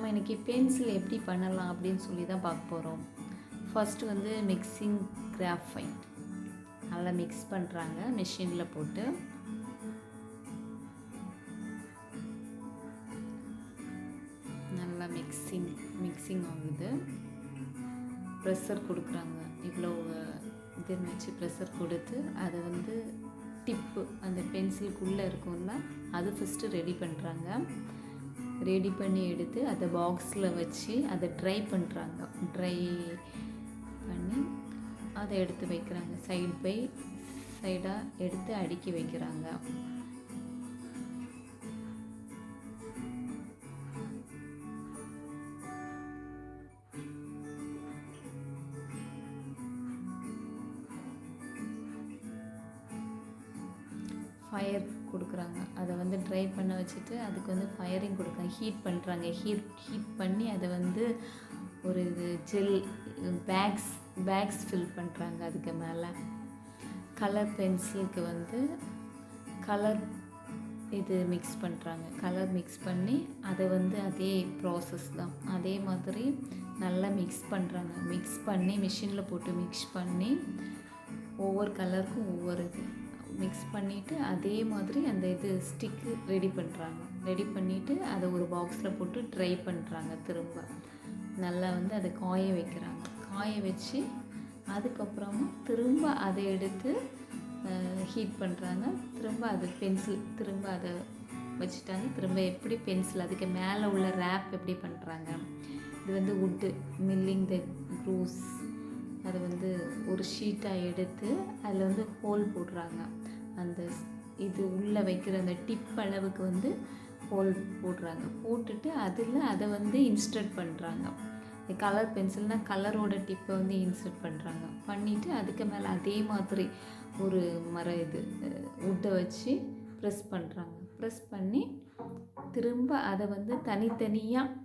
நம்ம இன்றைக்கி பென்சில் எப்படி பண்ணலாம் அப்படின்னு சொல்லி தான் பார்க்க போகிறோம். ஃபஸ்ட்டு வந்து மிக்சிங் கிராஃபைட் நல்லா மிக்ஸ் பண்ணுறாங்க மிஷினில் போட்டு. நல்லா மிக்சிங் ஆகுது. ப்ரெஷர் கொடுக்குறாங்க. இவ்வளோ இதுன்னு வச்சு ப்ரெஷர் கொடுத்து அதை வந்து டிப்பு அந்த பென்சிலுக்குள்ளே இருக்கும்ல அது ஃபஸ்ட்டு ரெடி பண்ணுறாங்க. ரெடி பண்ணி எடுத்து அதை பாக்ஸில் வச்சு அதை ட்ரை பண்ணுறாங்க. ட்ரை பண்ணி அதை எடுத்து வைக்கிறாங்க. சைடு பை சைடாக எடுத்து அடுக்கி வைக்கிறாங்க. ஃபயர் கொடுக்குறாங்க. அதை வந்து ட்ரை பண்ண வச்சுட்டு அதுக்கு வந்து ஃபயரிங் கொடுக்குறாங்க. ஹீட் பண்ணுறாங்க. ஹீட் பண்ணி அதை வந்து ஒரு ஜெல் பேக்ஸ் ஃபில் பண்ணுறாங்க. அதுக்கு மேலே கலர் பென்சிலுக்கு வந்து கலர் இது மிக்ஸ் பண்ணுறாங்க. கலர் மிக்ஸ் பண்ணி அதை வந்து அதே ப்ராசஸ் தான். அதே மாதிரி நல்லா மிக்ஸ் பண்ணுறாங்க. மிக்ஸ் பண்ணி மிஷினில் போட்டு மிக்ஸ் பண்ணி ஒவ்வொரு கலருக்கும் ஒவ்வொரு இது மிக்ஸ் பண்ணிவிட்டு அதே மாதிரி அந்த இது ஸ்டிக்கு ரெடி பண்ணுறாங்க. ரெடி பண்ணிவிட்டு அதை ஒரு பாக்ஸில் போட்டு ட்ரை பண்ணுறாங்க. திரும்ப நல்லா வந்து அதை காய வைக்கிறாங்க. காய வச்சு அதுக்கப்புறமா திரும்ப அதை எடுத்து ஹீட் பண்ணுறாங்க. திரும்ப அது பென்சில் திரும்ப அதை வச்சுட்டாங்க. திரும்ப எப்படி பென்சில் அதுக்கு மேலே உள்ள ரேப் எப்படி பண்ணுறாங்க. இது வந்து வுட்டு மில்லிங் த க்ரூஸ் அதை வந்து ஒரு ஷீட்டாக எடுத்து அதில் வந்து ஹோல் போடுறாங்க. அந்த இது உள்ளே வைக்கிற அந்த டிப் அளவுக்கு வந்து ஹோல் போடுறாங்க. போட்டுட்டு அதில் அதை வந்து இன்ஸ்டர்ட் பண்ணுறாங்க. கலர் பென்சில்னால் கலரோட டிப்பை வந்து இன்சர்ட் பண்ணுறாங்க. பண்ணிவிட்டு அதுக்கு மேலே அதே மாதிரி ஒரு இது வுட்டை வச்சு ப்ரெஸ் பண்ணுறாங்க. ப்ரெஸ் பண்ணி திரும்ப அதை வந்து தனித்தனியாக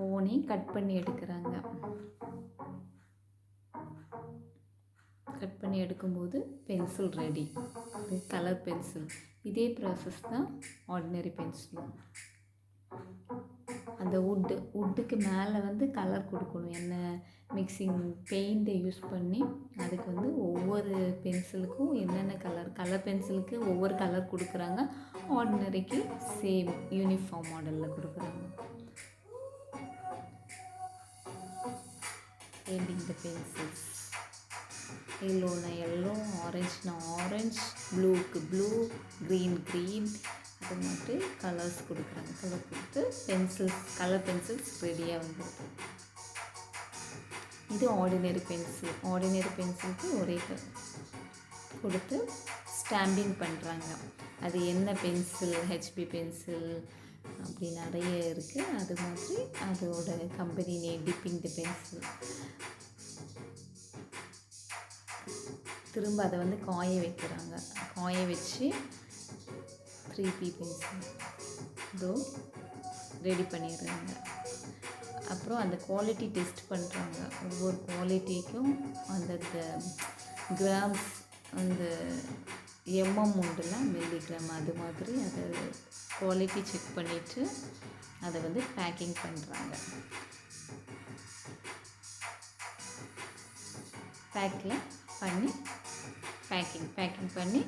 ஒவ்வொன்றையும் கட் பண்ணி எடுக்கிறாங்க. கட் பண்ணி எடுக்கும்போது பென்சில் ரெடி. இது கலர் பென்சில். இதே ப்ராசஸ் தான் ஆர்டினரி பென்சிலும். அந்த வுட்டுக்கு மேலே வந்து கலர் கொடுக்கணும். என்ன மிக்சிங் பெயிண்ட்டை யூஸ் பண்ணி அதுக்கு வந்து ஒவ்வொரு பென்சிலுக்கும் என்னென்ன கலர் பென்சிலுக்கு ஒவ்வொரு கலர் கொடுக்குறாங்க. ஆர்டினரிக்கு சேம் யூனிஃபார்ம் மாடலில் கொடுக்குறாங்க. Painting the pencils. எல்லோனா எல்லோ, ஆரஞ்சுனா ஆரஞ்ச், ப்ளூக்கு ப்ளூ, க்ரீன் அது மாதிரி கலர்ஸ் கொடுக்குறாங்க. கலர் கொடுத்து கலர் பென்சில்ஸ் ரெடியாக வந்துடுது. இது ஆர்டினரி பென்சிலுக்கு ஒரே கொடுத்து ஸ்டாம்பிங் பண்ணுறாங்க. அது என்ன பென்சில், ஹெச்பி பென்சில் அப்படி நிறைய இருக்குது. அது மாதிரி அதோட கம்பெனி நேம் டிப்பிங் தி பென்சில். திரும்ப அதை வந்து காய வைக்கிறாங்க. காய வச்சு 3P பென்சில் இதோ ரெடி பண்ணிடுறாங்க. அப்புறம் அந்த குவாலிட்டி டெஸ்ட் பண்ணுறாங்க. ஒவ்வொரு குவாலிட்டிக்கும் அந்தந்த கிராம்ஸ் அந்த உண்டுல மில்லிகிராம் அது மாதிரி அதை குவாலிட்டி செக் பண்ணிவிட்டு அதை வந்து பேக்கிங் பண்ணுறாங்க. பேக்கிங் பண்ணி